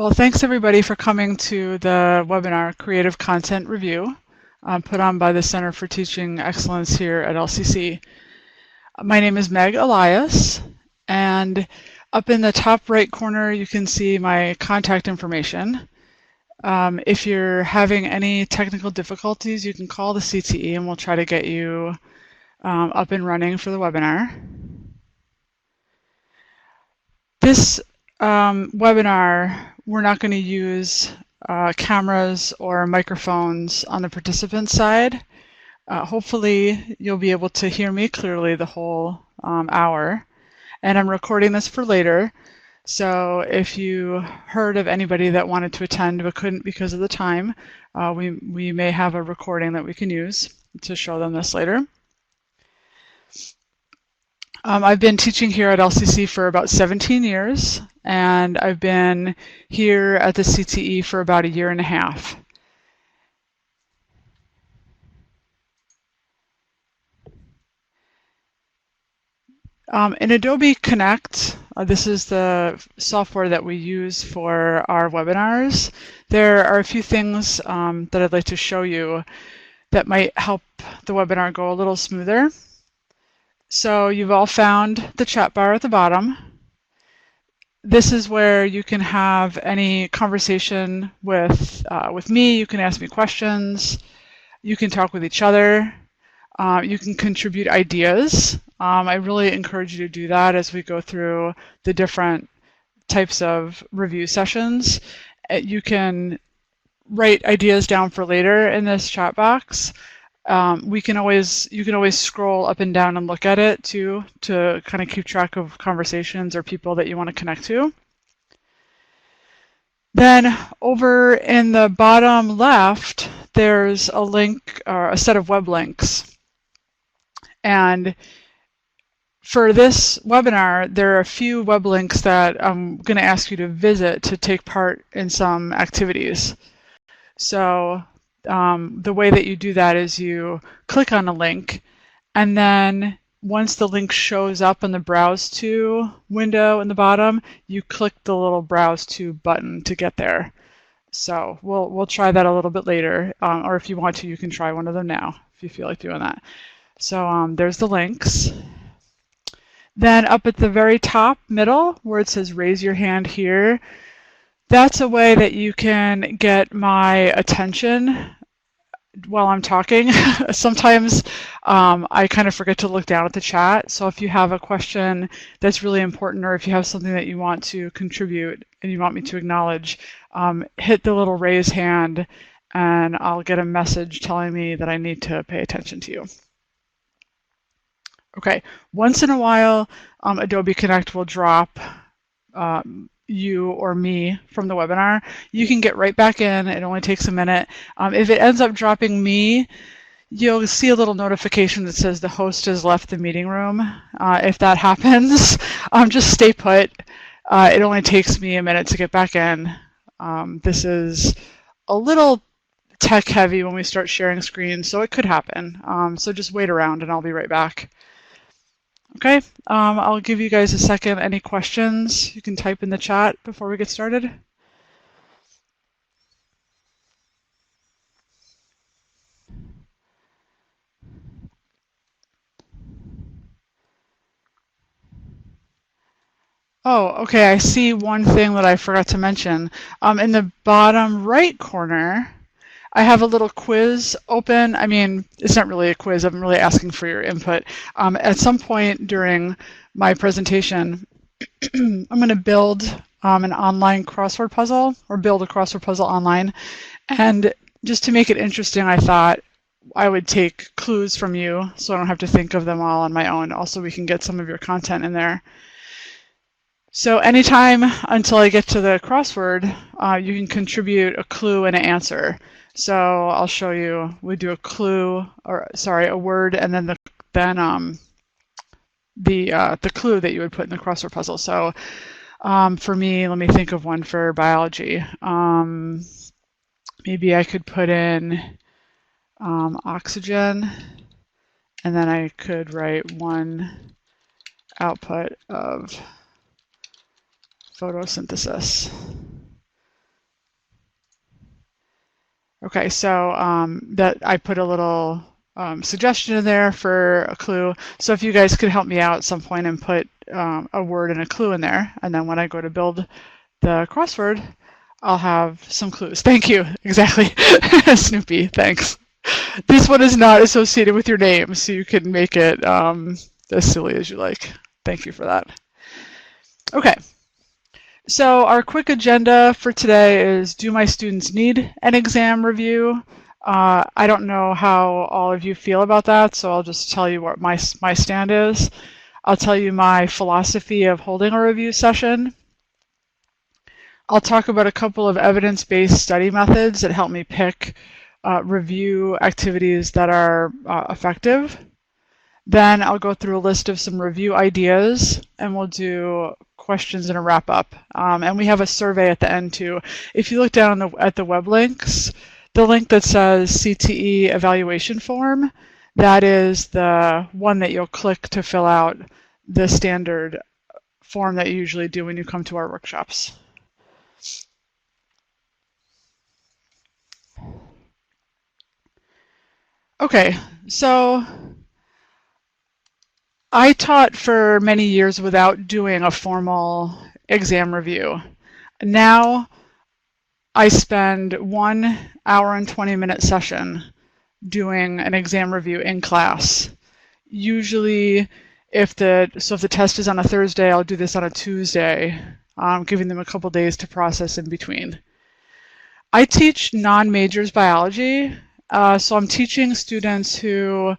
Well, thanks everybody for coming to the webinar Creative Content Review, put on by the Center for Teaching Excellence here at LCC. My name is Meg Elias, and up in the top right corner you can see my contact information. If you're having any technical difficulties, you can call the CTE and we'll try to get you up and running for the webinar. This webinar, we're not going to use cameras or microphones on the participant side. Hopefully you'll be able to hear me clearly the whole hour. And I'm recording this for later. So if you heard of anybody that wanted to attend but couldn't because of the time, we may have a recording that we can use to show them this later. I've been teaching here at LCC for about 17 years, and I've been here at the CTE for about 1.5 years. In Adobe Connect, this is the software that we use for our webinars. There are a few things that I'd like to show you that might help the webinar go a little smoother. So you've all found the chat bar at the bottom. This is where you can have any conversation with me. You can ask me questions. You can talk with each other. You can contribute ideas. I really encourage you to do that as we go through the different types of review sessions. You can write ideas down for later in this chat box. You can always scroll up and down and look at it too, to kind of keep track of conversations or people that you want to connect to. Then over in the bottom left, there's a link or a set of web links. And for this webinar, there are a few web links that I'm going to ask you to visit to take part in some activities. So the way that you do that is you click on a link, and then once the link shows up in the Browse To window in the bottom, you click the little Browse To button to get there. So we'll try that a little bit later, or if you want to, you can try one of them now if you feel like doing that. So there's the links. Then up at the very top middle where it says raise your hand here, that's a way that you can get my attention while I'm talking. Sometimes I kind of forget to look down at the chat. So if you have a question that's really important, or if you have something that you want to contribute and you want me to acknowledge, hit the little raise hand and I'll get a message telling me that I need to pay attention to you. Okay, once in a while, Adobe Connect will drop you or me from the webinar. You can get right back in. It only takes a minute. If it ends up dropping me, you'll see a little notification that says the host has left the meeting room. If that happens, just stay put. It only takes me a minute to get back in. This is a little tech heavy when we start sharing screens, so it could happen. So just wait around and I'll be right back. Okay, I'll give you guys a second. Any questions, you can type in the chat before we get started. Oh, okay, I see one thing that I forgot to mention. In the bottom right corner, I have a little quiz open. I mean, it's not really a quiz. I'm really asking for your input. At some point during my presentation, I'm going to build an online crossword puzzle, or build a crossword puzzle online. And just to make it interesting, I thought I would take clues from you so I don't have to think of them all on my own. Also, we can get some of your content in there. So anytime until I get to the crossword, you can contribute a clue and an answer. So I'll show you. We do a clue, or sorry, a word, and then the clue that you would put in the crossword puzzle. So for me, let me think of one for biology. Maybe I could put in oxygen, and then I could write one output of photosynthesis. Okay, so that I put a little suggestion in there for a clue. So if you guys could help me out at some point and put a word and a clue in there, and then when I go to build the crossword, I'll have some clues. Thank you. Exactly. Snoopy, thanks. This one is not associated with your name, so you can make it as silly as you like. Thank you for that. Okay. So our quick agenda for today is, do my students need an exam review? I don't know how all of you feel about that, so I'll just tell you what my stand is. I'll tell you my philosophy of holding a review session. I'll talk about a couple of evidence-based study methods that help me pick review activities that are effective. Then I'll go through a list of some review ideas, and we'll do questions and a wrap up. And we have a survey at the end too. If you look down at the web links, the link that says CTE evaluation form, that is the one that you'll click to fill out the standard form that you usually do when you come to our workshops. Okay, so I taught for many years without doing a formal exam review. Now I spend 1 hour and 20-minute session doing an exam review in class. Usually, if the test is on a Thursday, I'll do this on a Tuesday, giving them a couple days to process in between. I teach non-majors biology, so I'm teaching students who,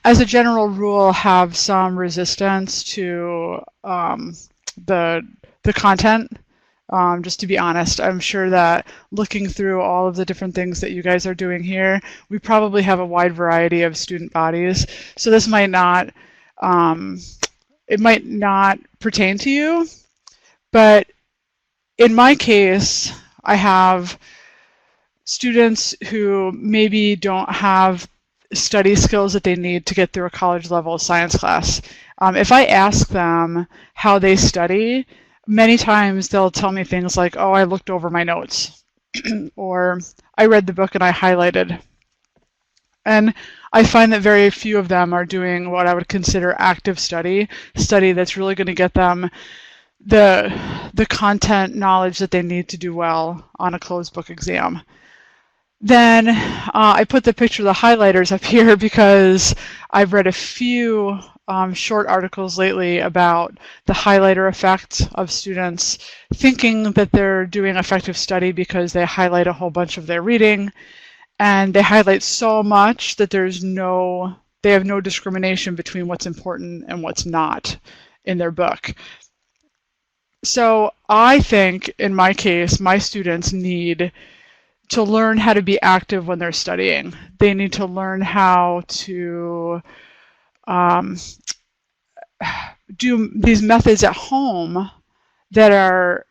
as a general rule, have some resistance to the content. Just to be honest, I'm sure that looking through all of the different things that you guys are doing here, we probably have a wide variety of student bodies. So this might not, it might not pertain to you, but in my case, I have students who maybe don't have study skills that they need to get through a college level science class. If I ask them how they study, many times they'll tell me things like, oh, I looked over my notes, or I read the book and I highlighted. And I find that very few of them are doing what I would consider active study that's really going to get them the content knowledge that they need to do well on a closed book exam. Then I put the picture of the highlighters up here because I've read a few short articles lately about the highlighter effect of students thinking that they're doing effective study because they highlight a whole bunch of their reading, and they highlight so much that they have no discrimination between what's important and what's not in their book. So I think, in my case, my students need to learn how to be active when they're studying. They need to learn how to do these methods at home that are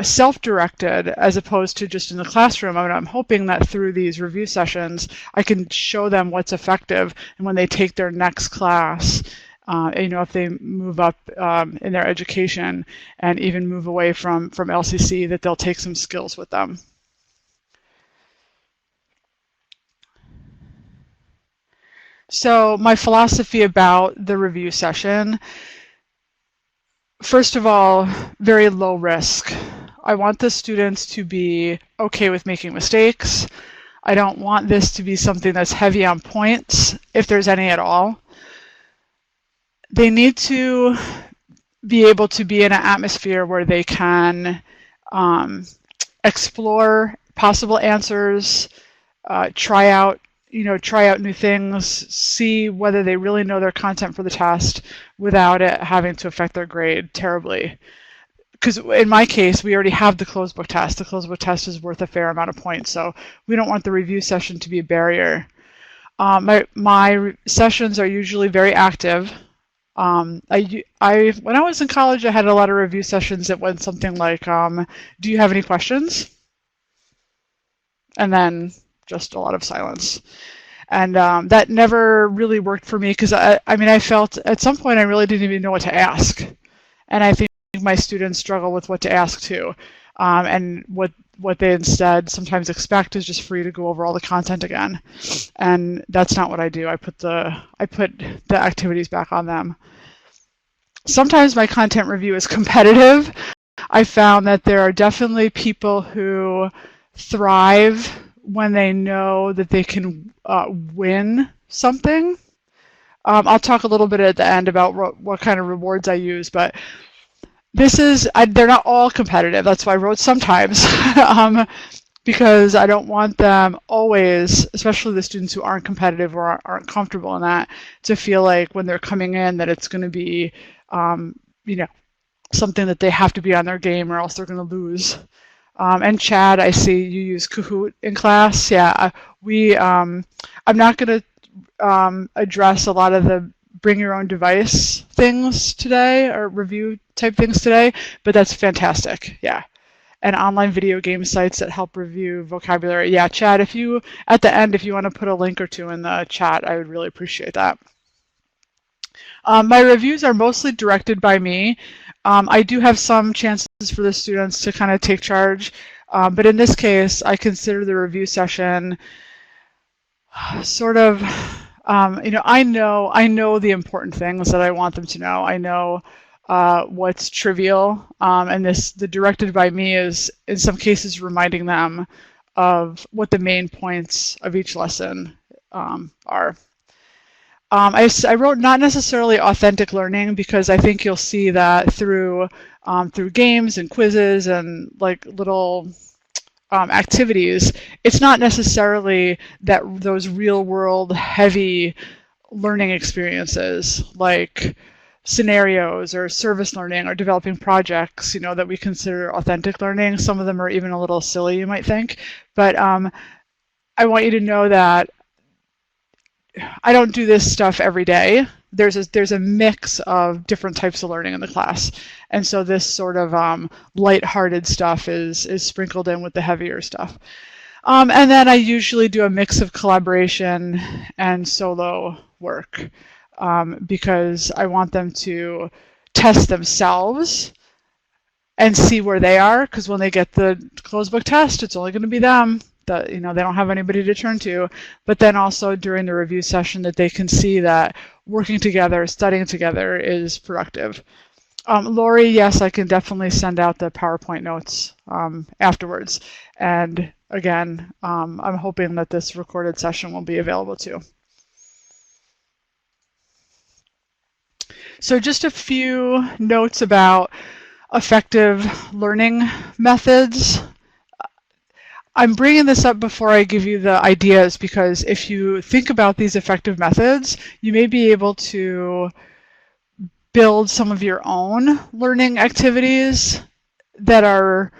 self-directed as opposed to just in the classroom. I mean, I'm hoping that through these review sessions, I can show them what's effective, and when they take their next class, if they move up in their education and even move away from LCC, that they'll take some skills with them. So my philosophy about the review session, first of all, very low risk. I want the students to be okay with making mistakes. I don't want this to be something that's heavy on points, if there's any at all. They need to be able to be in an atmosphere where they can explore possible answers, try out new things, see whether they really know their content for the test without it having to affect their grade terribly. Because in my case, we already have the closed book test. The closed book test is worth a fair amount of points, so we don't want the review session to be a barrier. My sessions are usually very active. When I was in college, I had a lot of review sessions that went something like, do you have any questions? And then just a lot of silence. And that never really worked for me because I felt at some point I really didn't even know what to ask. And I think my students struggle with what to ask too. And what what they instead sometimes expect is just for you to go over all the content again. And that's not what I do. I put the activities back on them. Sometimes my content review is competitive. I found that there are definitely people who thrive when they know that they can win something. I'll talk a little bit at the end about what kind of rewards I use, but they're not all competitive. That's why I wrote sometimes, because I don't want them always, especially the students who aren't competitive or aren't comfortable in that, to feel like when they're coming in that it's going to be, something that they have to be on their game or else they're going to lose. And Chad, I see you use Kahoot in class. Yeah, I'm not going to address a lot of the bring your own device things today or review type things today, but that's fantastic. Yeah. And online video game sites that help review vocabulary. Yeah, Chad, at the end, if you want to put a link or two in the chat, I would really appreciate that. My reviews are mostly directed by me. I do have some chances for the students to kind of take charge, but in this case, I consider the review session sort of, I know the important things that I want them to know. I know what's trivial, and the directed by me is in some cases reminding them of what the main points of each lesson are. I wrote not necessarily authentic learning because I think you'll see that through games and quizzes and like little activities, it's not necessarily that those real world heavy learning experiences like scenarios or service learning or developing projects, that we consider authentic learning. Some of them are even a little silly, you might think, but I want you to know that I don't do this stuff every day. There's a mix of different types of learning in the class, and so this sort of lighthearted stuff is sprinkled in with the heavier stuff. And then I usually do a mix of collaboration and solo work because I want them to test themselves and see where they are, because when they get the closed book test, it's only going to be them. They don't have anybody to turn to, but then also during the review session that they can see that working together, studying together is productive. Lori, yes, I can definitely send out the PowerPoint notes afterwards. And again, I'm hoping that this recorded session will be available too. So just a few notes about effective learning methods. I'm bringing this up before I give you the ideas because if you think about these effective methods, you may be able to build some of your own learning activities that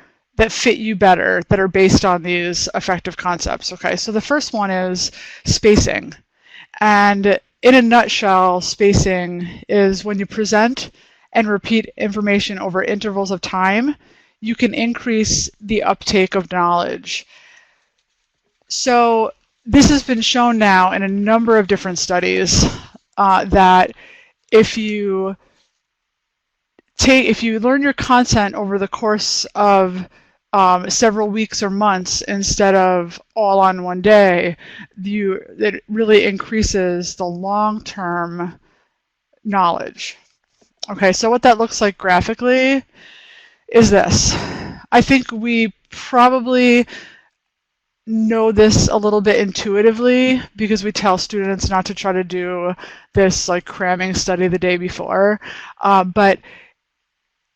fit you better, that are based on these effective concepts. Okay, so the first one is spacing. And in a nutshell, spacing is when you present and repeat information over intervals of time, you can increase the uptake of knowledge. So this has been shown now in a number of different studies that if you learn your content over the course of several weeks or months instead of all on one day, it really increases the long-term knowledge. Okay, so what that looks like graphically is this. I think we probably know this a little bit intuitively because we tell students not to try to do this like cramming study the day before. But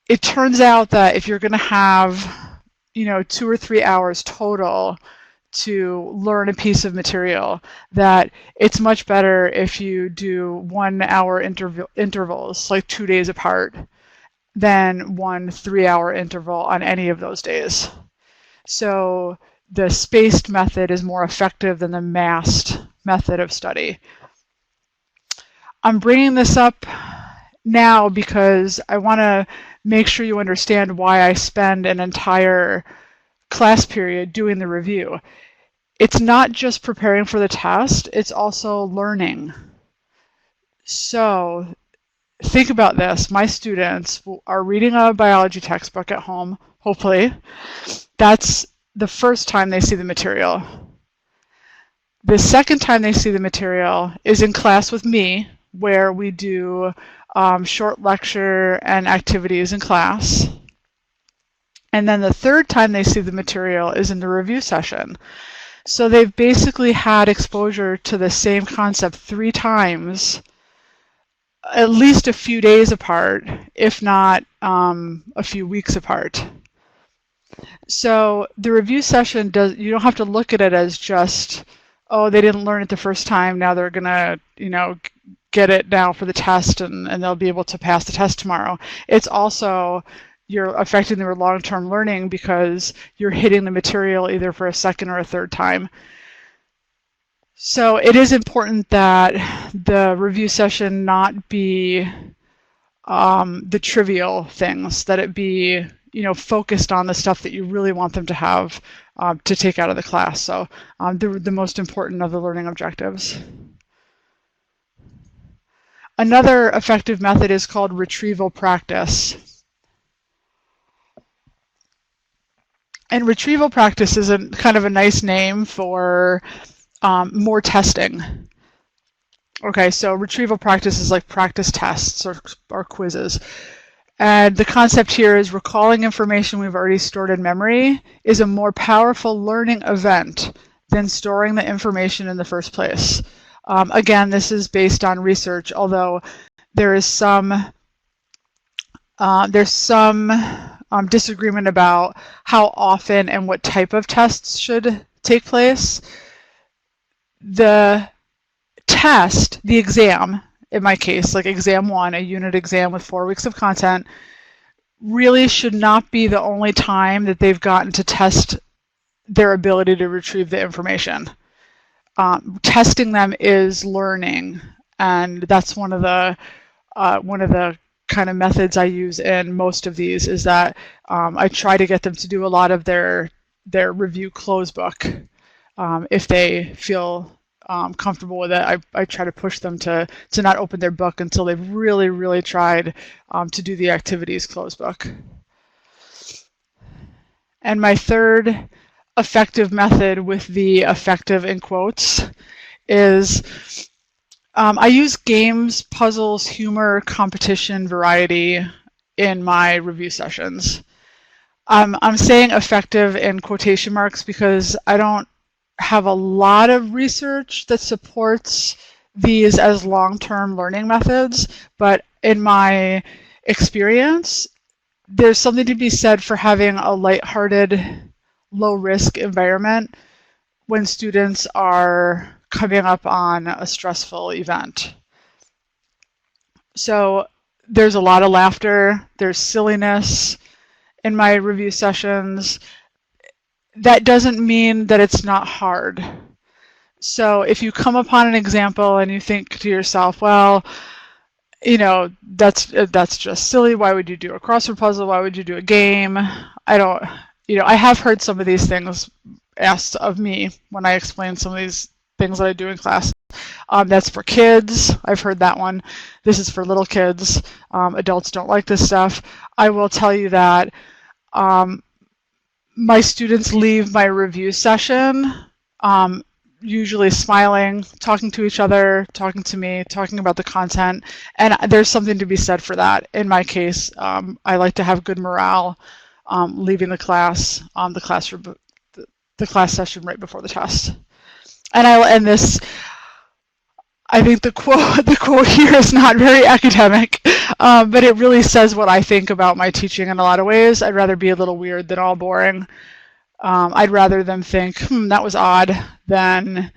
it turns out that if you're going to have 2 or 3 hours total to learn a piece of material, that it's much better if you do 1 hour intervals, like 2 days apart, than 1 3-hour interval on any of those days. So the spaced method is more effective than the massed method of study. I'm bringing this up now because I want to make sure you understand why I spend an entire class period doing the review. It's not just preparing for the test, it's also learning. So think about this. My students are reading a biology textbook at home, hopefully. That's the first time they see the material. The second time they see the material is in class with me, where we do short lecture and activities in class. And then the third time they see the material is in the review session. So they've basically had exposure to the same concept 3 times, at least a few days apart, if not a few weeks apart. So the review session, you don't have to look at it as just, oh, they didn't learn it the first time, now they're gonna, get it now for the test and they'll be able to pass the test tomorrow. It's also, you're affecting their long-term learning because you're hitting the material either for a second or a third time. So it is important that the review session not be the trivial things, that it be focused on the stuff that you really want them to have to take out of the class. So the most important of the learning objectives. Another effective method is called retrieval practice. And retrieval practice is kind of a nice name for more testing. Okay, so retrieval practice is like practice tests or quizzes. And the concept here is recalling information we've already stored in memory is a more powerful learning event than storing the information in the first place. Again, this is based on research, although there is some disagreement about how often and what type of tests should take place. The test, the exam, in my case, like exam 1, a unit exam with 4 weeks of content, really should not be the only time that they've gotten to test their ability to retrieve the information. Testing them is learning, and that's one of the kind of methods I use in most of these, is that I try to get them to do a lot of their review close book. If they feel comfortable with it, I try to push them to not open their book until they've really, really tried to do the activities close book. And my third effective method, with the effective in quotes, is I use games, puzzles, humor, competition, variety in my review sessions. I'm saying effective in quotation marks because I don't have a lot of research that supports these as long-term learning methods, but in my experience, there's something to be said for having a lighthearted, low-risk environment when students are coming up on a stressful event. So there's a lot of laughter, there's silliness in my review sessions. That doesn't mean that it's not hard. So if you come upon an example and you think to yourself, well, that's just silly. Why would you do a crossword puzzle? Why would you do a game? I have heard some of these things asked of me when I explain some of these things that I do in class. That's for kids. I've heard that one. This is for little kids. Adults don't like this stuff. I will tell you that my students leave my review session usually smiling, talking to each other, talking to me, talking about the content, and there's something to be said for that. In my case, I like to have good morale leaving the class, the class session right before the test. And I'll end this. I think the quote here is not very academic, but it really says what I think about my teaching in a lot of ways. I'd rather be a little weird than all boring. I'd rather them think, that was odd, than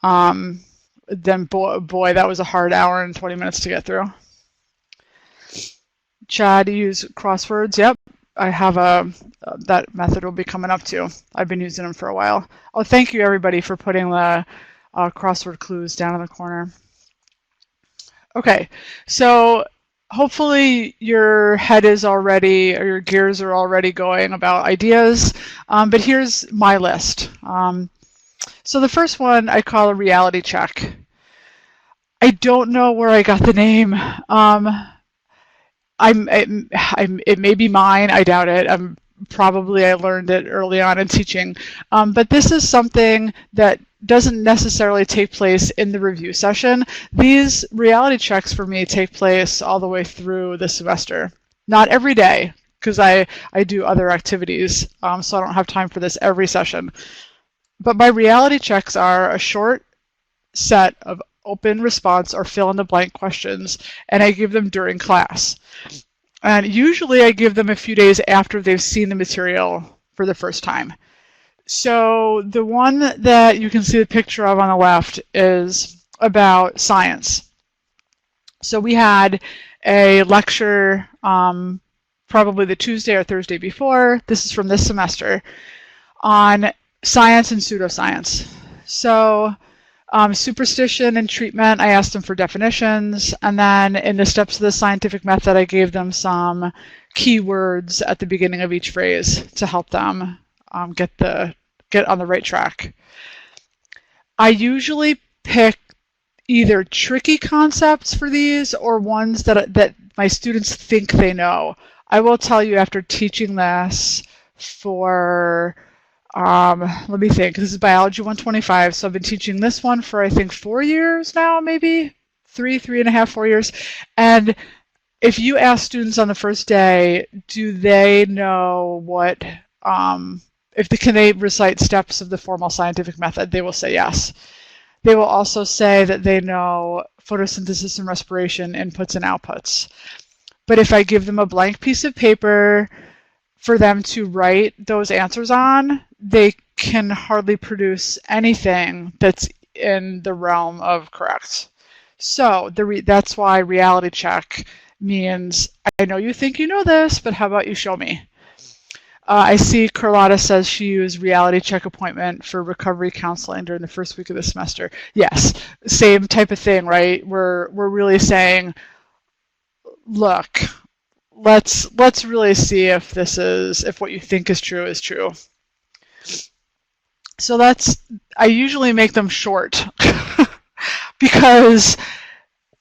boy, that was a hard hour and 20 minutes to get through. Chad, use crosswords. Yep, I have that method will be coming up too. I've been using them for a while. Oh, thank you everybody for putting the crossword clues down in the corner. Okay, so hopefully your head is already, or your gears are already going about ideas, but here's my list. So the first one I call a reality check. I don't know where I got the name. It may be mine, I doubt it. probably I learned it early on in teaching. But this is something that doesn't necessarily take place in the review session. These reality checks for me take place all the way through the semester. Not every day, because I do other activities, so I don't have time for this every session. But my reality checks are a short set of open response or fill in the blank questions, and I give them during class. And usually I give them a few days after they've seen the material for the first time. So the one that you can see the picture of on the left is about science. So we had a lecture probably the Tuesday or Thursday before, this is from this semester, on science and pseudoscience. So superstition and treatment, I asked them for definitions, and then in the steps of the scientific method, I gave them some keywords at the beginning of each phrase to help them get on the right track. I usually pick either tricky concepts for these or ones that my students think they know. I will tell you, after teaching this for let me think. This is Biology 125, so I've been teaching this one for, I think, 4 years now, maybe 3.5, 4 years. And if you ask students on the first day, do they know what, can they recite steps of the formal scientific method, they will say yes. They will also say that they know photosynthesis and respiration, inputs and outputs. But if I give them a blank piece of paper for them to write those answers on, they can hardly produce anything that's in the realm of correct. So that's why reality check means, I know you think you know this, but how about you show me? I see Carlotta says she used reality check appointment for recovery counseling during the first week of the semester. Yes, same type of thing, right? We're really saying, look, let's really see if what you think is true is true. So I usually make them short because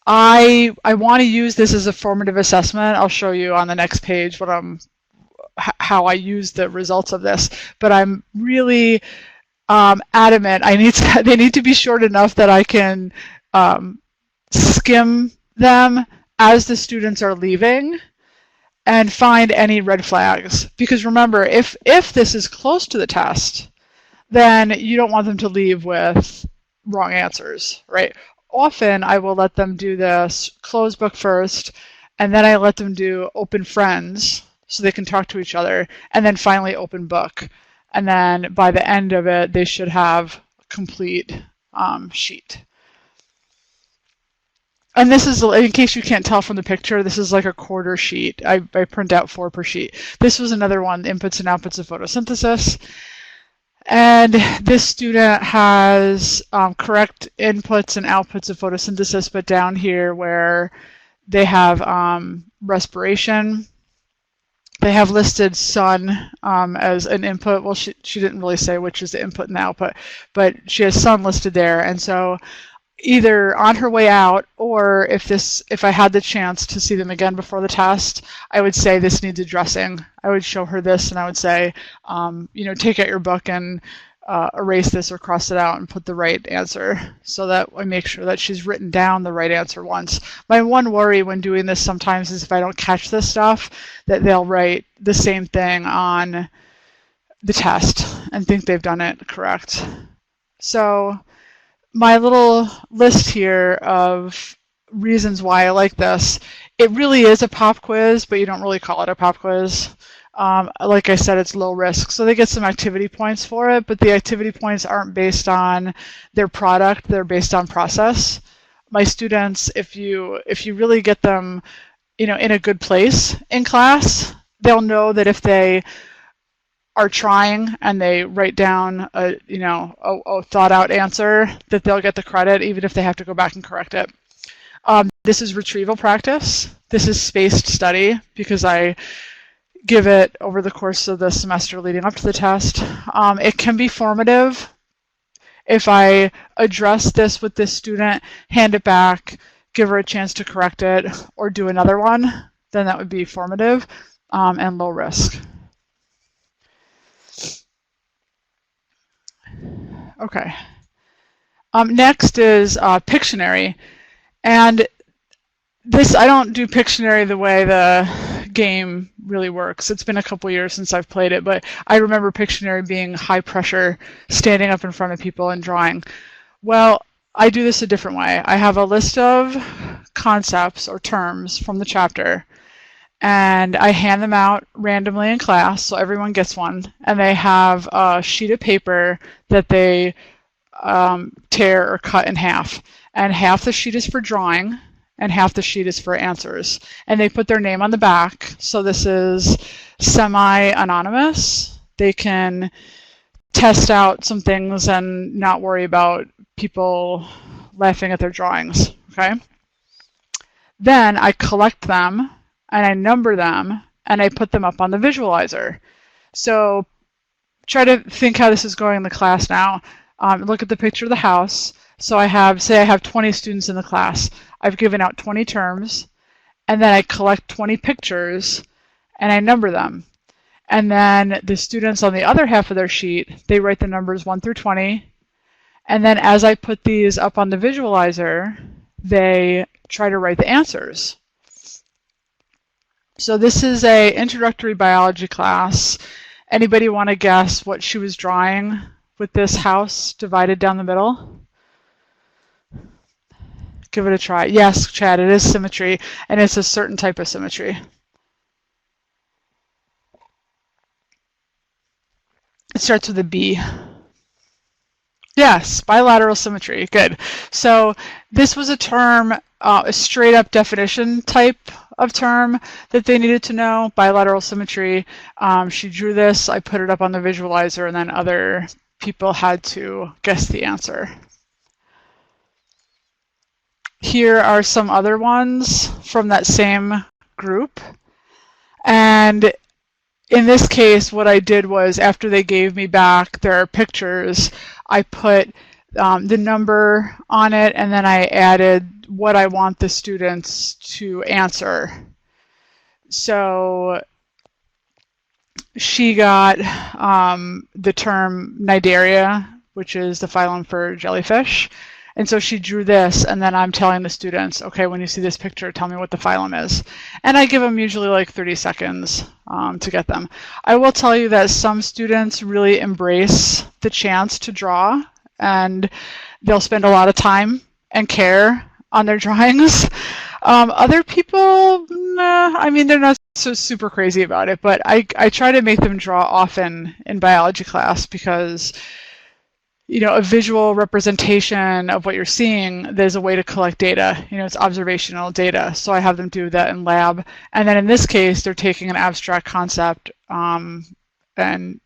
I want to use this as a formative assessment. I'll show you on the next page how I use the results of this, but I'm really adamant. They need to be short enough that I can skim them as the students are leaving and find any red flags. Because remember, if this is close to the test, then you don't want them to leave with wrong answers, right? Often I will let them do this closed book first, and then I let them do open friends so they can talk to each other, and then finally open book. And then by the end of it, they should have a complete sheet. And this is, in case you can't tell from the picture, this is like a quarter sheet. I print out 4 per sheet. This was another one, inputs and outputs of photosynthesis. And this student has correct inputs and outputs of photosynthesis, but down here where they have respiration, they have listed sun as an input. Well, she didn't really say which is the input and the output, but she has sun listed there. And so either on her way out, or if I had the chance to see them again before the test, I would say this needs addressing. I would show her this and I would say, take out your book and erase this or cross it out and put the right answer, so that I make sure that she's written down the right answer once. My one worry when doing this sometimes is if I don't catch this stuff, that they'll write the same thing on the test and think they've done it correct. So my little list here of reasons why I like this, it really is a pop quiz, but you don't really call it a pop quiz. Like I said, it's low risk, so they get some activity points for it, but the activity points aren't based on their product, they're based on process. My students, if you really get them, in a good place in class, they'll know that if they are trying and they write down a thought out answer, that they'll get the credit even if they have to go back and correct it. This is retrieval practice. This is spaced study because I give it over the course of the semester leading up to the test. It can be formative. If I address this with this student, hand it back, give her a chance to correct it, or do another one, then that would be formative and low risk. Okay. Next is Pictionary. And this, I don't do Pictionary the way the game really works. It's been a couple years since I've played it, but I remember Pictionary being high pressure, standing up in front of people and drawing. Well, I do this a different way. I have a list of concepts or terms from the chapter, and I hand them out randomly in class, so everyone gets one, and they have a sheet of paper that they tear or cut in half, and half the sheet is for drawing and half the sheet is for answers, and they put their name on the back. So this is semi-anonymous. They can test out some things and not worry about people laughing at their drawings. Okay. Then I collect them and I number them and I put them up on the visualizer. So try to think how this is going in the class now. Look at the picture of the house. So I have, say I have 20 students in the class. I've given out 20 terms, and then I collect 20 pictures and I number them. And then the students on the other half of their sheet, they write the numbers 1 through 20. And then as I put these up on the visualizer, they try to write the answers. So this is a introductory biology class. Anybody want to guess what she was drawing with this house divided down the middle? Give it a try. Yes, Chad, it is symmetry, and it's a certain type of symmetry. It starts with a B. Yes, bilateral symmetry. Good. So this was a term, a straight up definition type of term that they needed to know, bilateral symmetry. She drew this, I put it up on the visualizer, and then other people had to guess the answer. Here are some other ones from that same group. And in this case, what I did was, after they gave me back their pictures, I put the number on it, and then I added what I want the students to answer. So she got the term Cnidaria, which is the phylum for jellyfish. And so she drew this, and then I'm telling the students, okay, when you see this picture, tell me what the phylum is. And I give them usually like 30 seconds to get them. I will tell you that some students really embrace the chance to draw, and they'll spend a lot of time and care on their drawings. Other people, nah, I mean, they're not so super crazy about it, but I try to make them draw often in biology class because, you know, a visual representation of what you're seeing, there's a way to collect data. You know, it's observational data. So I have them do that in lab. And then in this case, they're taking an abstract concept. And,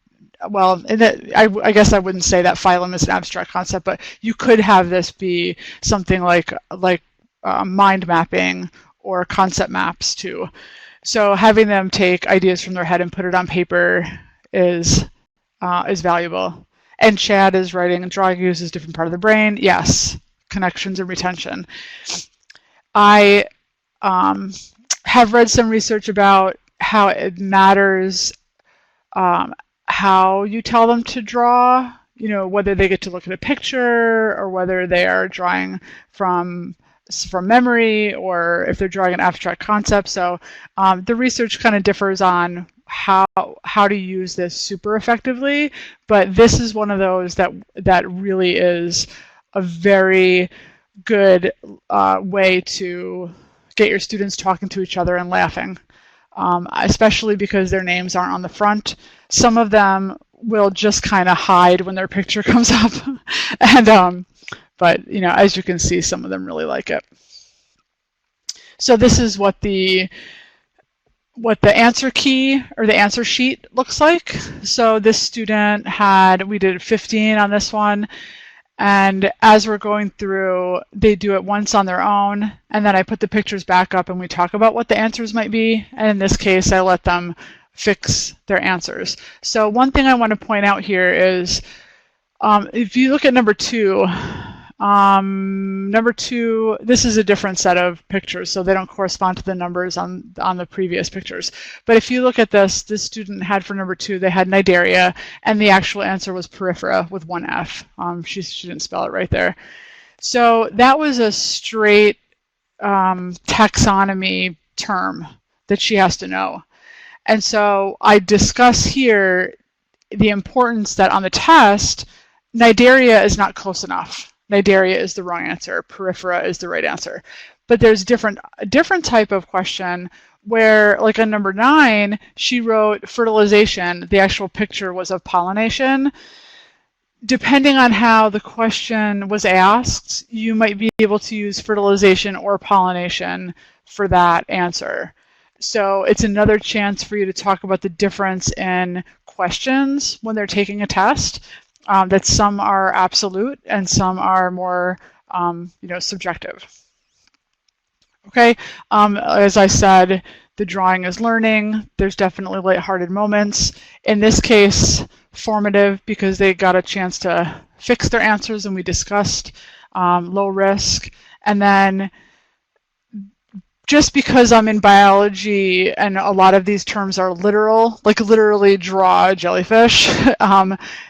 well, I guess I wouldn't say that phylum is an abstract concept, but you could have this be something like mind mapping or concept maps too. So having them take ideas from their head and put it on paper is valuable. And Chad is writing, drawing uses different part of the brain. Yes, connections and retention. I have read some research about how it matters how you tell them to draw, you know, whether they get to look at a picture or whether they are drawing from memory or if they're drawing an abstract concept. So the research kind of differs on how to use this super effectively, but this is one of those that really is a very good way to get your students talking to each other and laughing, especially because their names aren't on the front. Some of them will just kind of hide when their picture comes up, and but you know, as you can see, some of them really like it. So this is what the answer key or the answer sheet looks like. So this student we did 15 on this one. And as we're going through, they do it once on their own. And then I put the pictures back up and we talk about what the answers might be. And in this case, I let them fix their answers. So one thing I want to point out here is if you look at number 2, Number 2, this is a different set of pictures, so they don't correspond to the numbers on the previous pictures. But if you look at this student had for number 2, they had cnidaria, and the actual answer was porifera with 1 F. She didn't spell it right there. So that was a straight taxonomy term that she has to know. And so I discuss here the importance that on the test, cnidaria is not close enough. Cnidaria is the wrong answer. Porifera is the right answer. But there's a different type of question where, like on number 9, she wrote fertilization. The actual picture was of pollination. Depending on how the question was asked, you might be able to use fertilization or pollination for that answer. So it's another chance for you to talk about the difference in questions when they're taking a test, that some are absolute and some are more subjective. Okay, as I said, the drawing is learning. There's definitely lighthearted moments. In this case, formative because they got a chance to fix their answers and we discussed low risk. And then just because I'm in biology and a lot of these terms are literal, like literally draw a jellyfish,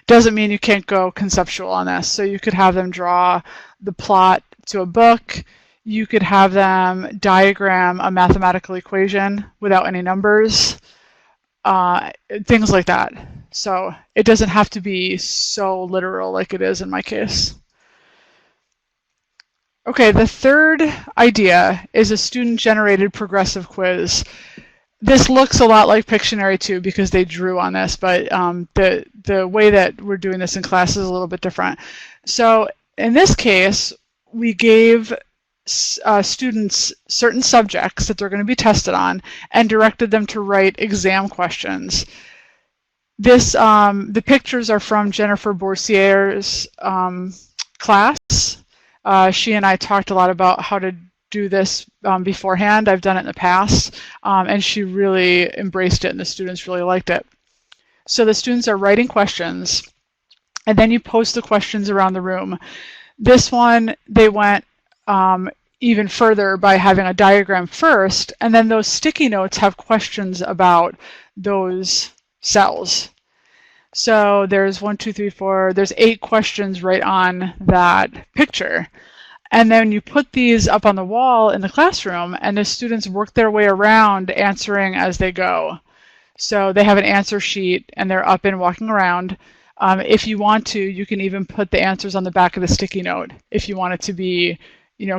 doesn't mean you can't go conceptual on this. So you could have them draw the plot to a book. You could have them diagram a mathematical equation without any numbers, things like that. So it doesn't have to be so literal like it is in my case. Okay, the third idea is a student-generated progressive quiz. This looks a lot like Pictionary too because they drew on this, but the way that we're doing this in class is a little bit different. So in this case, we gave students certain subjects that they're going to be tested on and directed them to write exam questions. This, the pictures are from Jennifer Bourcier's class. She and I talked a lot about how to do this beforehand. I've done it in the past, and she really embraced it and the students really liked it. So the students are writing questions, and then you post the questions around the room. This one, they went even further by having a diagram first, and then those sticky notes have questions about those cells. So there's 1, 2, 3, 4, there's 8 questions right on that picture. And then you put these up on the wall in the classroom and the students work their way around answering as they go. So they have an answer sheet and they're up and walking around. If you want to, you can even put the answers on the back of the sticky note if you want it to be,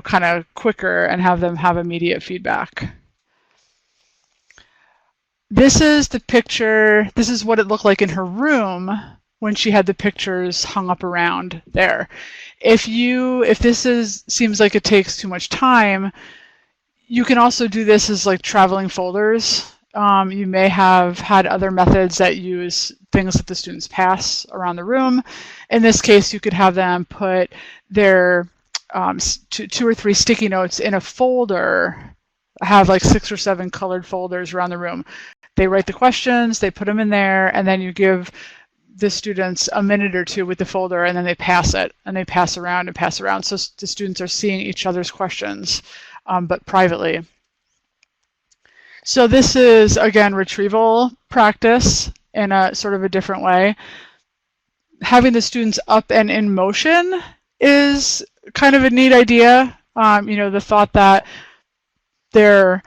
kind of quicker and have them have immediate feedback. This is the picture, this is what it looked like in her room when she had the pictures hung up around there. If this seems like it takes too much time, you can also do this as like traveling folders. You may have had other methods that use things that the students pass around the room. In this case, you could have them put their 2 or 3 sticky notes in a folder, have like 6 or 7 colored folders around the room. They write the questions, they put them in there, and then you give the students a minute or 2 with the folder, and then they pass it, and they pass around and pass around. So the students are seeing each other's questions, but privately. So this is, again, retrieval practice in a sort of a different way. Having the students up and in motion is kind of a neat idea. The thought that they're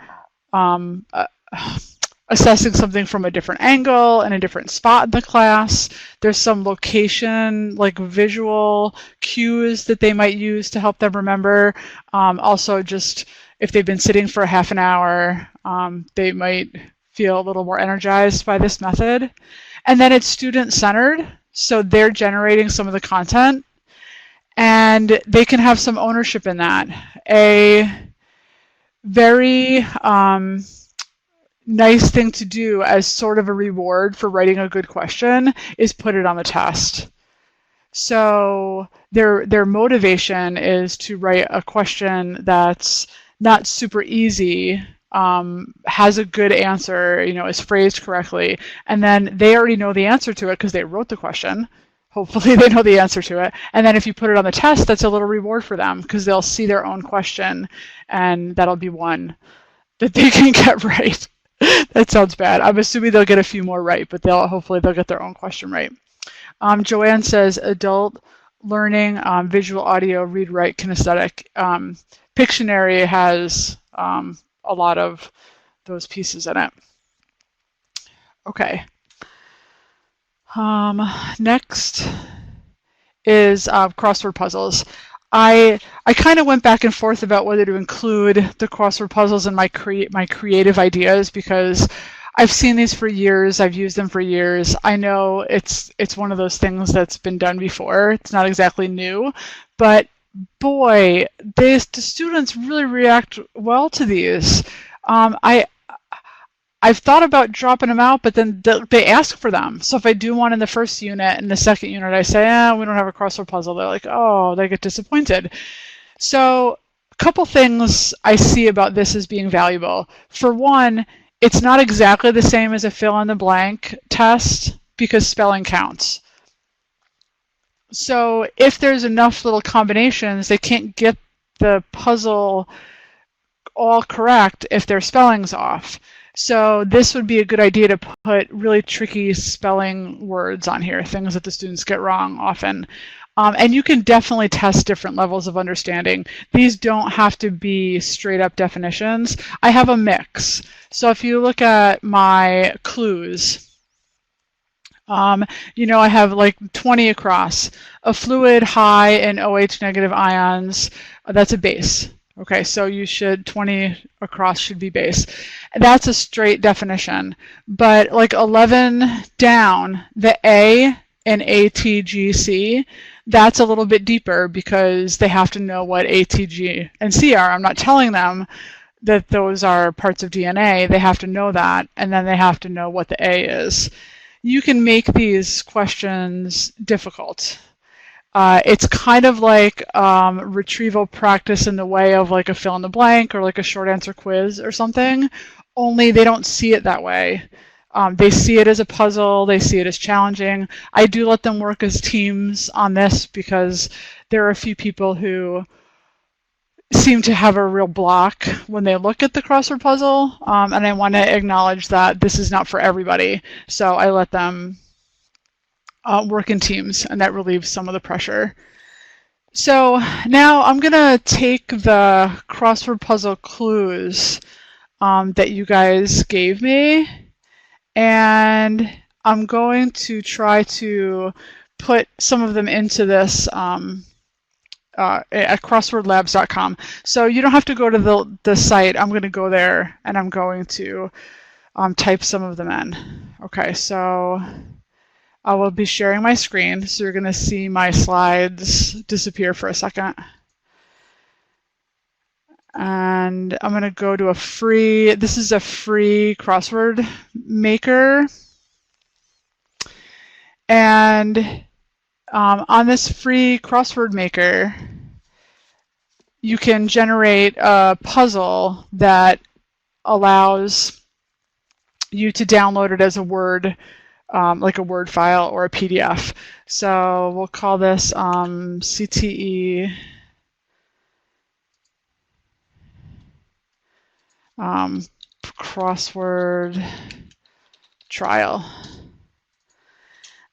assessing something from a different angle and a different spot in the class. There's some location, like visual cues that they might use to help them remember. Also, just if they've been sitting for a half an hour, they might feel a little more energized by this method. And then it's student-centered, so they're generating some of the content, and they can have some ownership in that. A very nice thing to do as sort of a reward for writing a good question is put it on the test. So their motivation is to write a question that's not super easy, has a good answer, is phrased correctly, and then they already know the answer to it because they wrote the question, Hopefully they know the answer to it. And then if you put it on the test, that's a little reward for them because they'll see their own question and that'll be one that they can get right. That sounds bad. I'm assuming they'll get a few more right, but hopefully they'll get their own question right. Joanne says adult learning, visual, audio, read, write, kinesthetic. Pictionary has a lot of those pieces in it. Okay. Next is crossword puzzles. I kind of went back and forth about whether to include the crossword puzzles in my creative ideas because I've seen these for years. I've used them for years. I know it's one of those things that's been done before. It's not exactly new, but boy, the students really react well to these. I've thought about dropping them out, but then they ask for them. So if I do one in the first unit and the second unit, I say, we don't have a crossword puzzle. They're like, oh, they get disappointed. So a couple things I see about this as being valuable. For one, it's not exactly the same as a fill-in-the-blank test because spelling counts. So if there's enough little combinations, they can't get the puzzle all correct if their spelling's off. So this would be a good idea to put really tricky spelling words on here, things that the students get wrong often. And you can definitely test different levels of understanding. These don't have to be straight up definitions. I have a mix. So if you look at my clues, you know, I have like 20 across. A fluid high in OH negative ions, that's a base. Okay, so you should, 20 across should be base. That's a straight definition. But like 11 down, the A in ATGC, that's a little bit deeper because they have to know what ATG and C are. I'm not telling them that those are parts of DNA. They have to know that, and then they have to know what the A is. You can make these questions difficult. It's kind of like retrieval practice in the way of like a fill in the blank or like a short answer quiz or something, only they don't see it that way. They see it as a puzzle, they see it as challenging. I do let them work as teams on this because there are a few people who seem to have a real block when they look at the crossword puzzle, and I want to acknowledge that this is not for everybody. So I let them work in teams, and that relieves some of the pressure. So now I'm going to take the crossword puzzle clues that you guys gave me, and I'm going to try to put some of them into this at crosswordlabs.com. So you don't have to go to the site. I'm going to go there, and I'm going to type some of them in. Okay, so I will be sharing my screen, so you're going to see my slides disappear for a second. And I'm going to go to this is a free crossword maker. And on this free crossword maker, you can generate a puzzle that allows you to download it as a Word, like a Word file or a PDF. So we'll call this CTE crossword trial.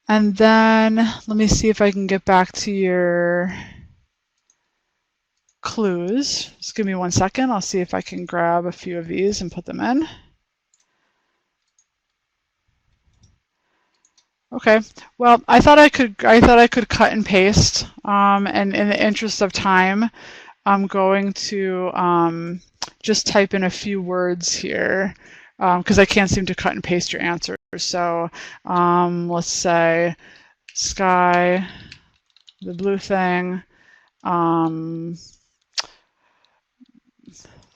And then let me see if I can get back to your clues. Just give me 1 second. I'll see if I can grab a few of these and put them in. Okay, well, I thought I could cut and paste, and in the interest of time, I'm going to just type in a few words here because I can't seem to cut and paste your answers. So let's say sky, the blue thing,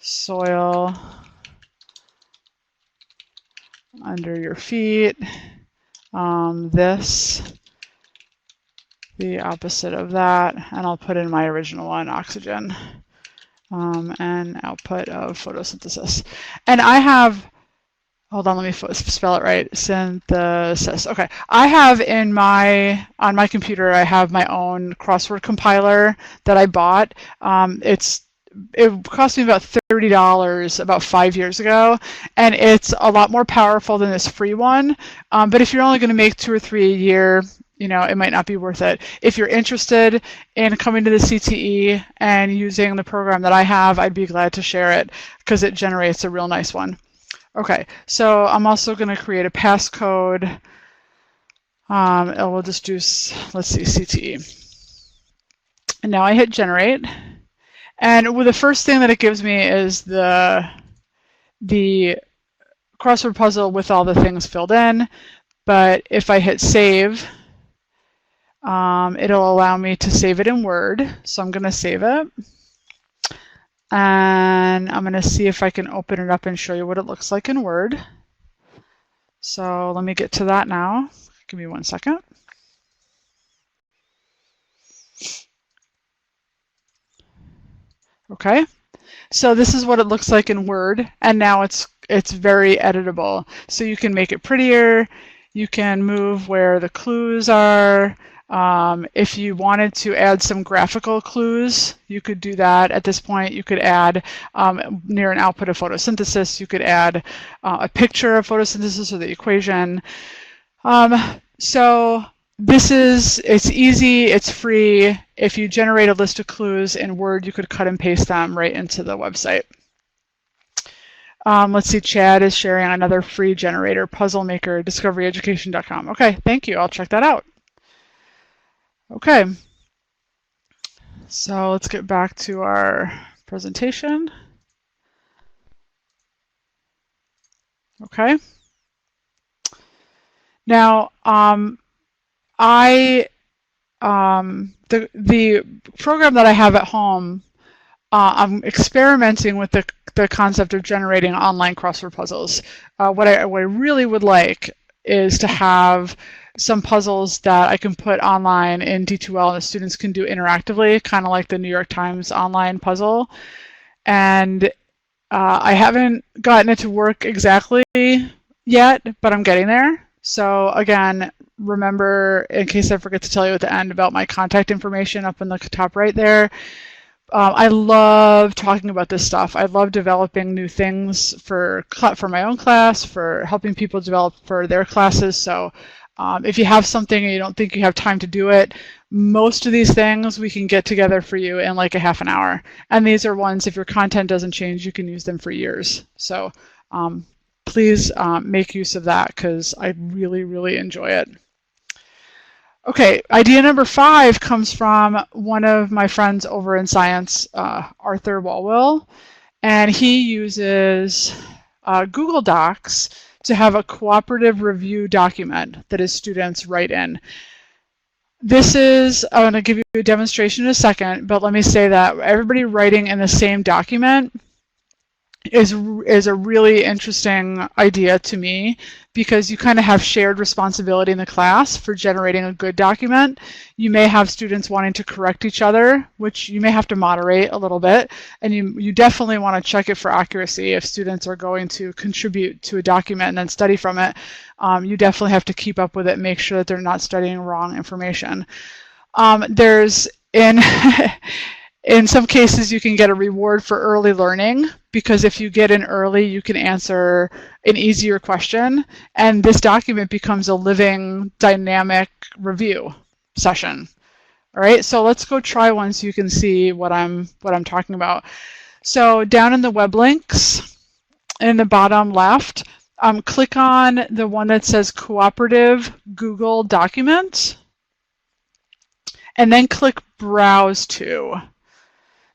soil under your feet. This, the opposite of that, and I'll put in my original one, oxygen, and output of photosynthesis. And I have hold on, let me spell it right. Synthesis. Okay, I have on my computer, I have my own crossword compiler that I bought. It cost me about $30 about 5 years ago, and it's a lot more powerful than this free one. But if you're only going to make 2 or 3 a year, it might not be worth it. If you're interested in coming to the CTE and using the program that I have, I'd be glad to share it because it generates a real nice one. Okay, so I'm also going to create a passcode. And we'll just do, let's see, CTE. And now I hit generate. And the first thing that it gives me is the crossword puzzle with all the things filled in. But if I hit save, it'll allow me to save it in Word. So I'm going to save it. And I'm going to see if I can open it up and show you what it looks like in Word. So let me get to that now. Give me 1 second. Okay, so this is what it looks like in Word, and now it's very editable. So you can make it prettier, you can move where the clues are. If you wanted to add some graphical clues, you could do that. At this point, you could add near an output of photosynthesis, you could add a picture of photosynthesis or the equation. So it's easy, it's free. If you generate a list of clues in Word, you could cut and paste them right into the website. Let's see, Chad is sharing another free generator, Puzzle Maker, discoveryeducation.com. Okay, thank you, I'll check that out. Okay, so let's get back to our presentation. Okay. Now, the program that I have at home, I'm experimenting with the concept of generating online crossword puzzles. What I really would like is to have some puzzles that I can put online in D2L and the students can do interactively, kind of like the New York Times online puzzle. And I haven't gotten it to work exactly yet, but I'm getting there. So again, remember, in case I forget to tell you at the end, about my contact information up in the top right there. I love talking about this stuff. I love developing new things for my own class, for helping people develop for their classes. So if you have something and you don't think you have time to do it, most of these things we can get together for you in like a half an hour. And these are ones, if your content doesn't change, you can use them for years. So please make use of that because I really, really enjoy it. Okay, idea number 5 comes from one of my friends over in science, Arthur Walwell, and he uses Google Docs to have a cooperative review document that his students write in. This is, I'm going to give you a demonstration in a second, but let me say that everybody writing in the same document is a really interesting idea to me, because you kind of have shared responsibility in the class for generating a good document. You may have students wanting to correct each other, which you may have to moderate a little bit, and you definitely want to check it for accuracy. If students are going to contribute to a document and then study from it, you definitely have to keep up with it and make sure that they're not studying wrong information. In some cases, you can get a reward for early learning, because if you get in early, you can answer an easier question, and this document becomes a living, dynamic review session. All right, so let's go try one so you can see what I'm talking about. So down in the web links, in the bottom left, click on the one that says Cooperative Google Document, and then click Browse To.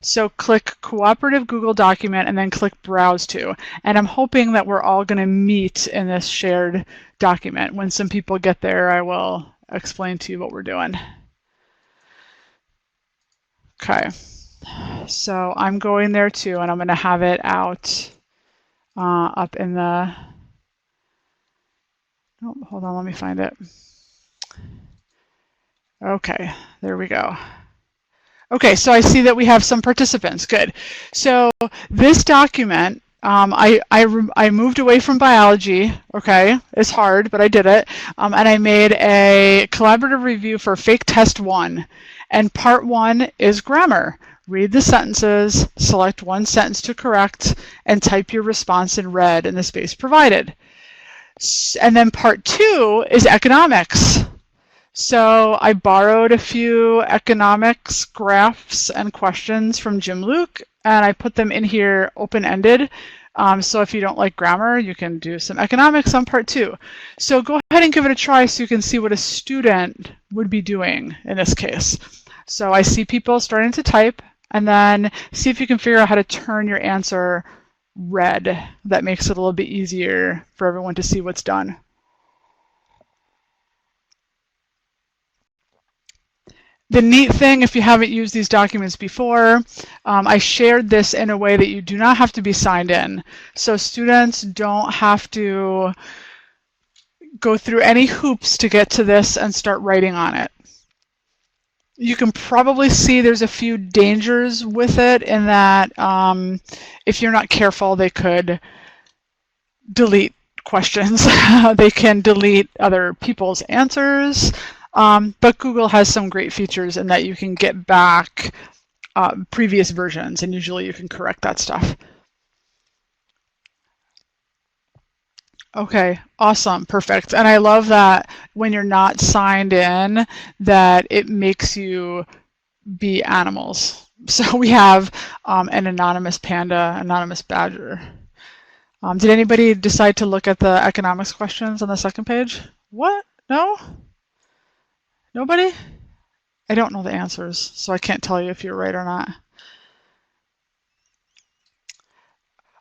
So click Cooperative Google Document and then click Browse To. And I'm hoping that we're all going to meet in this shared document. When some people get there, I will explain to you what we're doing. Okay, so I'm going there too, and I'm going to have it out up in the, oh, hold on, let me find it. Okay, there we go. Okay, so I see that we have some participants. Good. So this document I moved away from biology. Okay, it's hard, but I did it. And I made a collaborative review for Fake Test 1. And part 1 is grammar. Read the sentences, select one sentence to correct, and type your response in red in the space provided. And then part 2 is economics. So I borrowed a few economics graphs and questions from Jim Luke, and I put them in here open-ended. So if you don't like grammar, you can do some economics on part 2. So go ahead and give it a try so you can see what a student would be doing in this case. So I see people starting to type, and then see if you can figure out how to turn your answer red. That makes it a little bit easier for everyone to see what's done. The neat thing, if you haven't used these documents before, I shared this in a way that you do not have to be signed in. So students don't have to go through any hoops to get to this and start writing on it. You can probably see there's a few dangers with it in that if you're not careful, they could delete questions. They can delete other people's answers. But Google has some great features in that you can get back previous versions, and usually you can correct that stuff. Okay, awesome, perfect. And I love that when you're not signed in, that it makes you be animals. So we have an anonymous panda, anonymous badger. Did anybody decide to look at the economics questions on the second page? What? No? Nobody? I don't know the answers, so I can't tell you if you're right or not.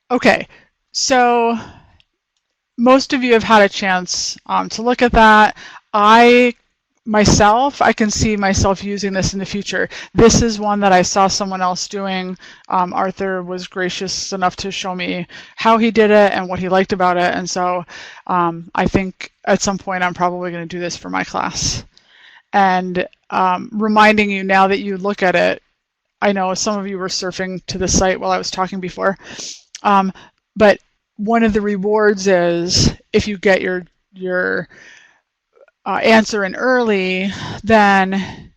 Okay, so most of you have had a chance to look at that. I can see myself using this in the future. This is one that I saw someone else doing. Arthur was gracious enough to show me how he did it and what he liked about it. And so I think at some point I'm probably going to do this for my class. And reminding you now that you look at it, I know some of you were surfing to the site while I was talking before, but one of the rewards is if you get your answer in early, then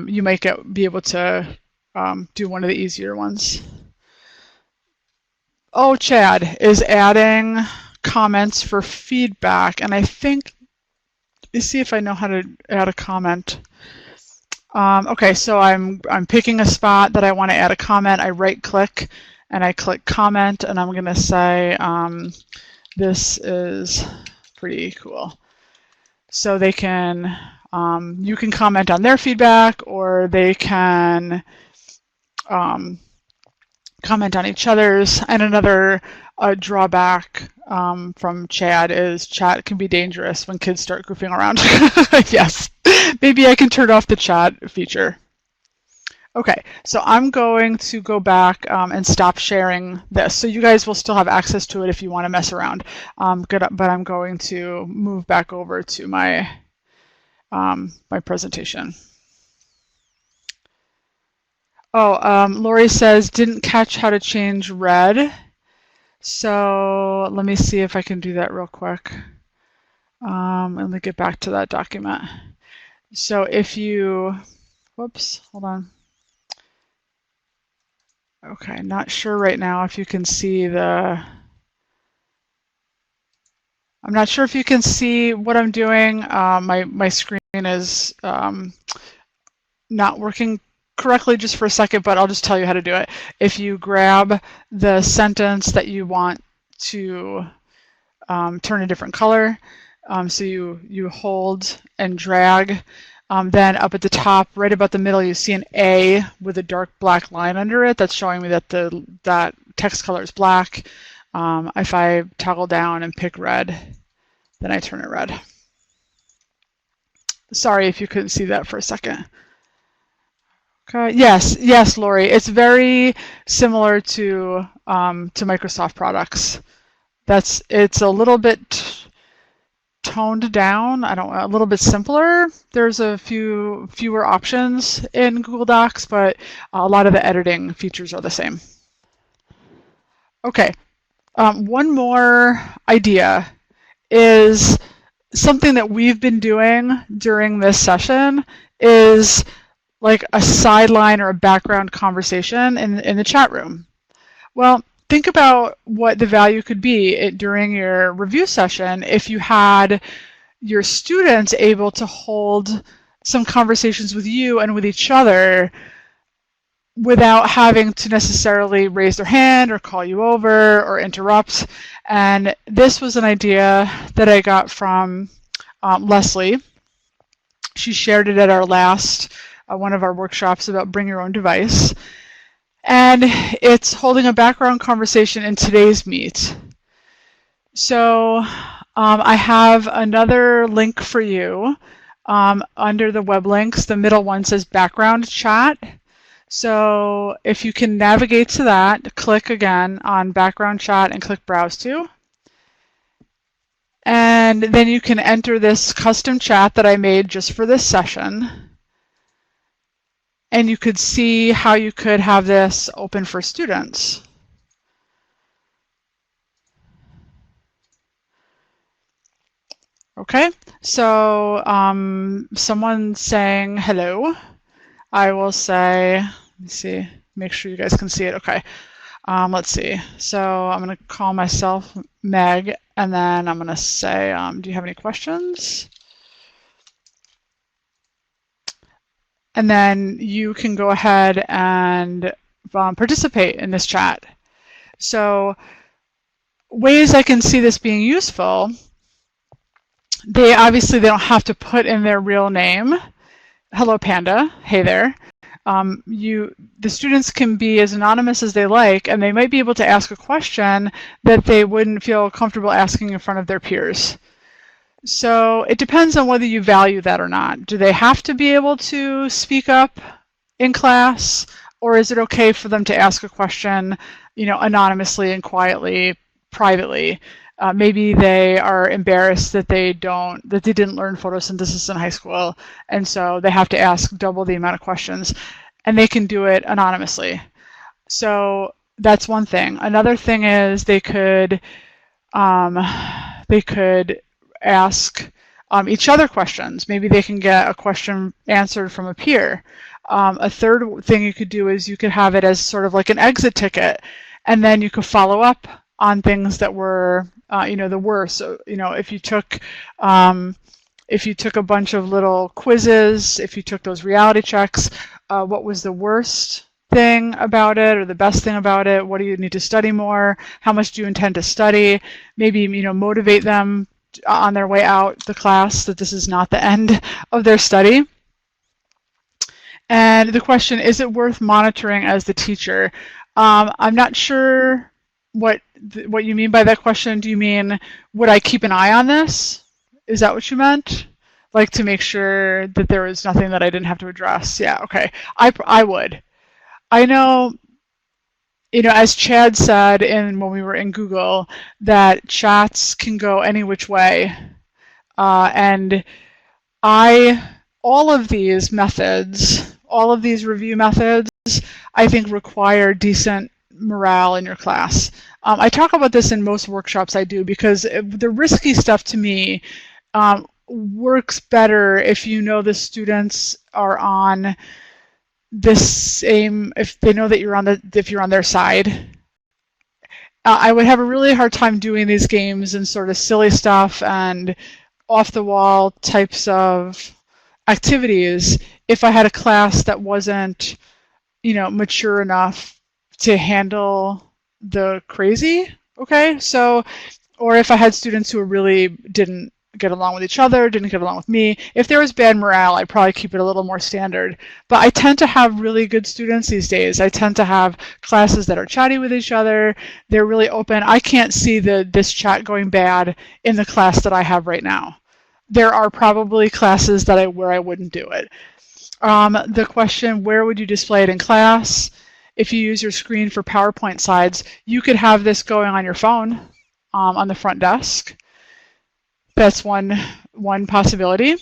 you might be able to do one of the easier ones. Oh, Chad is adding comments for feedback, and I think, let me see if I know how to add a comment. Okay, so I'm picking a spot that I want to add a comment. I right-click and I click comment, and I'm going to say this is pretty cool. So they can, you can comment on their feedback, or they can comment on each other's. And another drawback from Chad is chat can be dangerous when kids start goofing around. Yes, maybe I can turn off the chat feature. Okay, so I'm going to go back and stop sharing this. So you guys will still have access to it if you want to mess around. But I'm going to move back over to my my presentation. Oh, Lori says, didn't catch how to change red. So let me see if I can do that real quick. Let me get back to that document. So if you, whoops, hold on. Okay, not sure right now if you can see the, I'm not sure if you can see what I'm doing. My screen is not working correctly just for a second, but I'll just tell you how to do it. If you grab the sentence that you want to turn a different color, so you hold and drag, then up at the top, right about the middle, you see an A with a dark black line under it. That's showing me that that text color is black. If I toggle down and pick red, then I turn it red. Sorry if you couldn't see that for a second. Okay. Yes, Lori. It's very similar to Microsoft products. It's a little bit toned down. A little bit simpler. There's a fewer options in Google Docs, but a lot of the editing features are the same. Okay, One more idea is something that we've been doing during this session is like a sideline or a background conversation in the chat room. Well, think about what the value could be during your review session if you had your students able to hold some conversations with you and with each other without having to necessarily raise their hand or call you over or interrupt. And this was an idea that I got from Leslie. She shared it at our last one of our workshops about bring your own device. And it's holding a background conversation in today's Meet. So I have another link for you under the web links. The middle one says background chat. So if you can navigate to that, click again on background chat and click browse to. And then you can enter this custom chat that I made just for this session. And you could see how you could have this open for students. Okay, so someone's saying hello. I will say, let me see, make sure you guys can see it. Okay, let's see. So I'm going to call myself Meg, and then I'm going to say, do you have any questions? And then you can go ahead and participate in this chat. So ways I can see this being useful, they don't have to put in their real name. Hello, Panda. Hey there. The students can be as anonymous as they like, and they might be able to ask a question that they wouldn't feel comfortable asking in front of their peers. So it depends on whether you value that or not. Do they have to be able to speak up in class, or is it okay for them to ask a question, anonymously and quietly, privately? Maybe they are embarrassed that they didn't learn photosynthesis in high school, and so they have to ask double the amount of questions, and they can do it anonymously. So that's one thing. Another thing is they could ask each other questions. Maybe they can get a question answered from a peer. A third thing you could do is you could have it as sort of like an exit ticket, and then you could follow up on things that were the worst. So, if you took a bunch of little quizzes, if you took those reality checks, what was the worst thing about it or the best thing about it? What do you need to study more? How much do you intend to study? Maybe, motivate them on their way out the class that this is not the end of their study. And the question, is it worth monitoring as the teacher? I'm not sure what you mean by that question. Do you mean, would I keep an eye on this? Is that what you meant? Like to make sure that there was nothing that I didn't have to address? Yeah, okay. I would. I know, as Chad said when we were in Google, that chats can go any which way. And all of these methods, all of these review methods, I think require decent morale in your class. I talk about this in most workshops I do because the risky stuff to me works better if you know the students are on if they know that if you're on their side. I would have a really hard time doing these games and sort of silly stuff and off the wall types of activities if I had a class that wasn't, mature enough to handle the crazy. Okay, so, or if I had students who really didn't get along with each other, didn't get along with me. If there was bad morale, I'd probably keep it a little more standard. But I tend to have really good students these days. I tend to have classes that are chatty with each other. They're really open. I can't see this chat going bad in the class that I have right now. There are probably classes where I wouldn't do it. The question, where would you display it in class? If you use your screen for PowerPoint slides, you could have this going on your phone on the front desk. That's one possibility.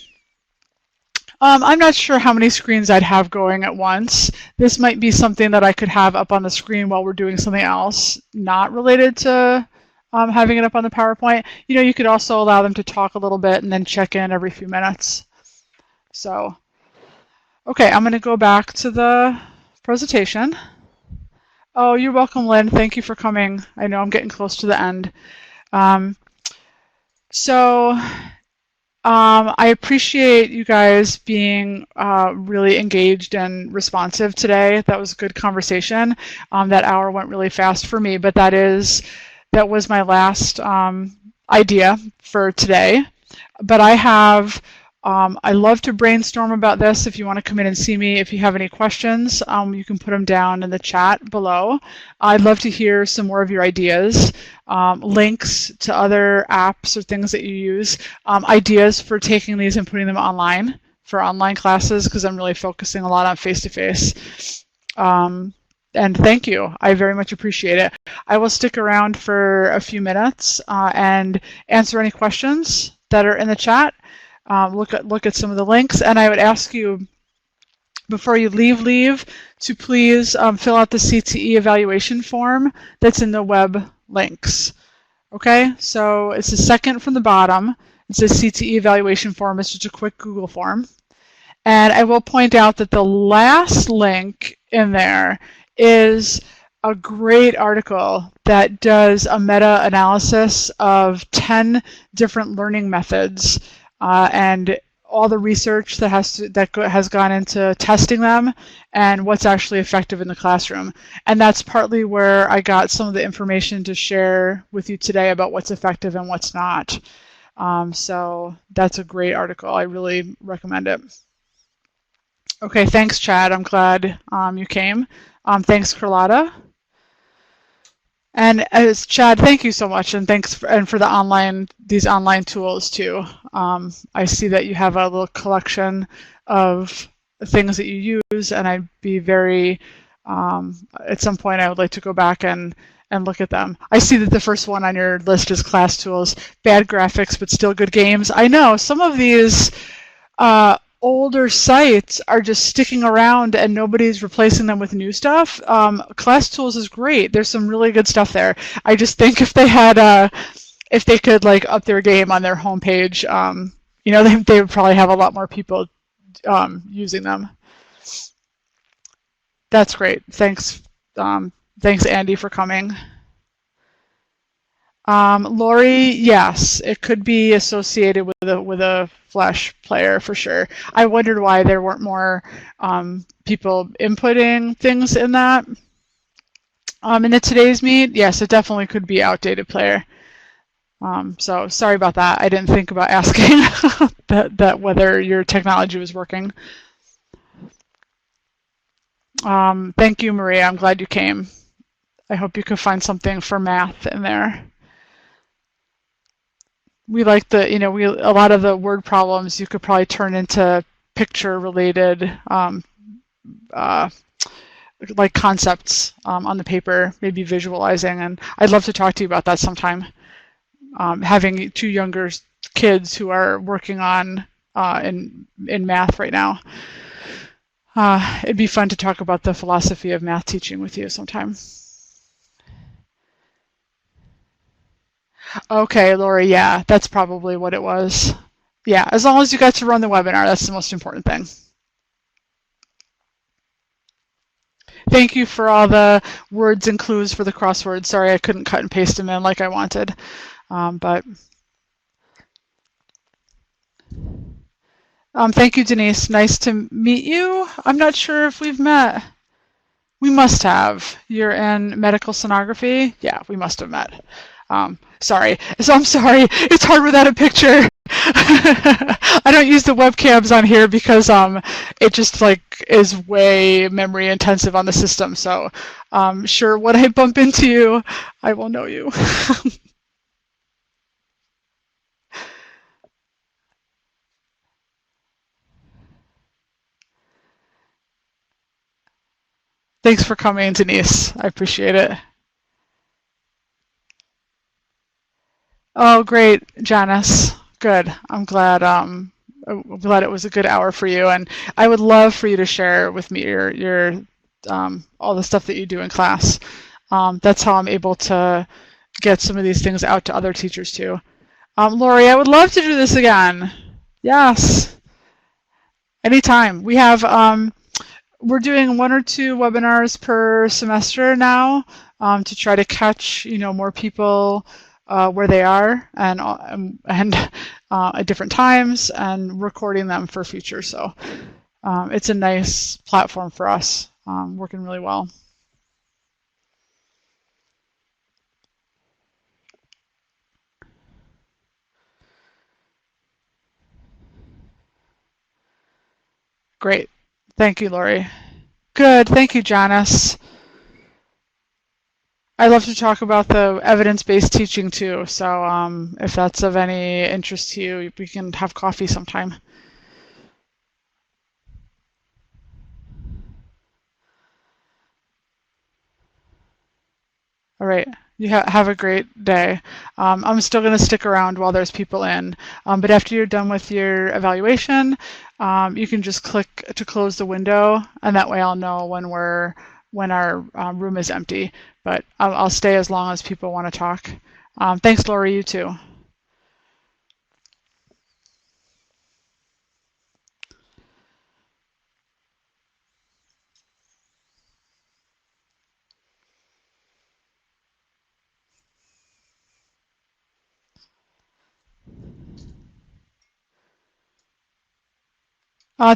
I'm not sure how many screens I'd have going at once. This might be something that I could have up on the screen while we're doing something else not related to having it up on the PowerPoint. You could also allow them to talk a little bit and then check in every few minutes. So, okay, I'm going to go back to the presentation. Oh, you're welcome, Lynn. Thank you for coming. I know I'm getting close to the end. I appreciate you guys being really engaged and responsive today. That was a good conversation. That hour went really fast for me, but that was my last idea for today. But I love to brainstorm about this. If you want to come in and see me, if you have any questions, you can put them down in the chat below. I'd love to hear some more of your ideas, links to other apps or things that you use, ideas for taking these and putting them online for online classes, because I'm really focusing a lot on face-to-face. And thank you. I very much appreciate it. I will stick around for a few minutes and answer any questions that are in the chat. Look at some of the links, and I would ask you, before you leave to please fill out the CTE evaluation form that's in the web links. Okay, so it's the second from the bottom. It says CTE evaluation form. It's just a quick Google form. And I will point out that the last link in there is a great article that does a meta-analysis of 10 different learning methods and all the research that has gone into testing them and what's actually effective in the classroom. And that's partly where I got some of the information to share with you today about what's effective and what's not. So that's a great article. I really recommend it. Okay, thanks, Chad. I'm glad you came. Thanks, Carlotta. And as Chad, thank you so much, and thanks for these online tools too. I see that you have a little collection of things that you use, and I'd be very at some point I would like to go back and look at them. I see that the first one on your list is class tools, bad graphics but still good games. I know some of these older sites are just sticking around and nobody's replacing them with new stuff. Class Tools is great. There's some really good stuff there. I just think if they could like up their game on their homepage, they would probably have a lot more people using them. That's great. Thanks, Andy, for coming. Lori, yes, it could be associated with a Flash player for sure. I wondered why there weren't more people inputting things in that. In the today's meet, yes, it definitely could be outdated player. So sorry about that. I didn't think about asking that whether your technology was working. Thank you, Maria. I'm glad you came. I hope you could find something for math in there. We like a lot of the word problems you could probably turn into picture related like concepts on the paper, maybe visualizing, and I'd love to talk to you about that sometime. Having two younger kids who are working on in math right now. It'd be fun to talk about the philosophy of math teaching with you sometime. Okay, Lori, yeah, that's probably what it was. Yeah, as long as you got to run the webinar, that's the most important thing. Thank you for all the words and clues for the crosswords. Sorry, I couldn't cut and paste them in like I wanted, but thank you, Denise. Nice to meet you. I'm not sure if we've met. We must have. You're in medical sonography? Yeah, we must have met. Sorry. So I'm sorry. It's hard without a picture. I don't use the webcams on here because it just like is way memory intensive on the system. So sure, when I bump into you, I will know you. Thanks for coming, Denise. I appreciate it. Oh, great, Janice. Good. I'm glad it was a good hour for you, and I would love for you to share with me your all the stuff that you do in class. That's how I'm able to get some of these things out to other teachers too. Lori, I would love to do this again. Yes, anytime. We have, we're doing 1 or 2 webinars per semester now to try to catch, more people where they are and at different times and recording them for future. So it's a nice platform for us, working really well. Great. Thank you, Lori. Good. Thank you, Janice. I love to talk about the evidence-based teaching too. So if that's of any interest to you, we can have coffee sometime. All right. You have a great day. I'm still going to stick around while there's people in, but after you're done with your evaluation, you can just click to close the window, and that way I'll know when our room is empty. But I'll stay as long as people want to talk. Thanks, Lori. You too.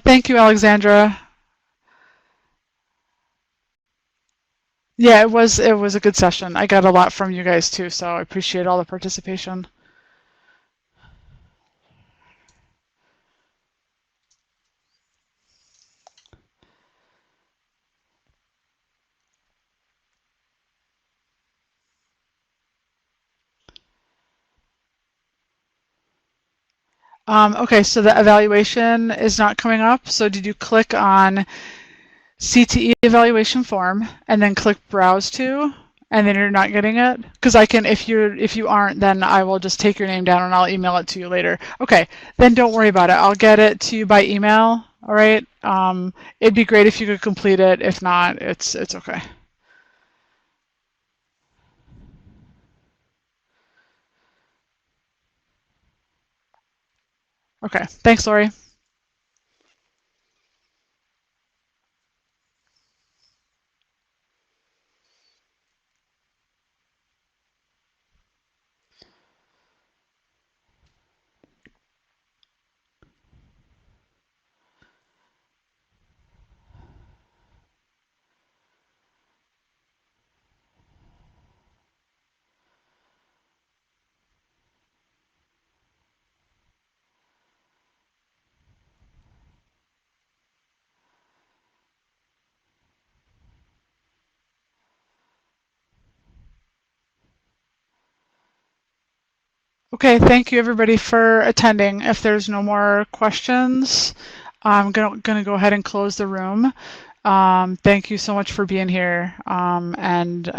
Thank you, Alexandra. Yeah, it was a good session. I got a lot from you guys too, so I appreciate all the participation. Okay, so the evaluation is not coming up. So did you click on CTE evaluation form and then click browse to, and then you're not getting it? Because I can, if you aren't, then I will just take your name down and I'll email it to you later. Okay, then don't worry about it. I'll get it to you by email. All right. It'd be great if you could complete it. If not, it's okay. Okay. Thanks, Lori. Okay, thank you everybody for attending. If there's no more questions, I'm gonna go ahead and close the room. Thank you so much for being here, and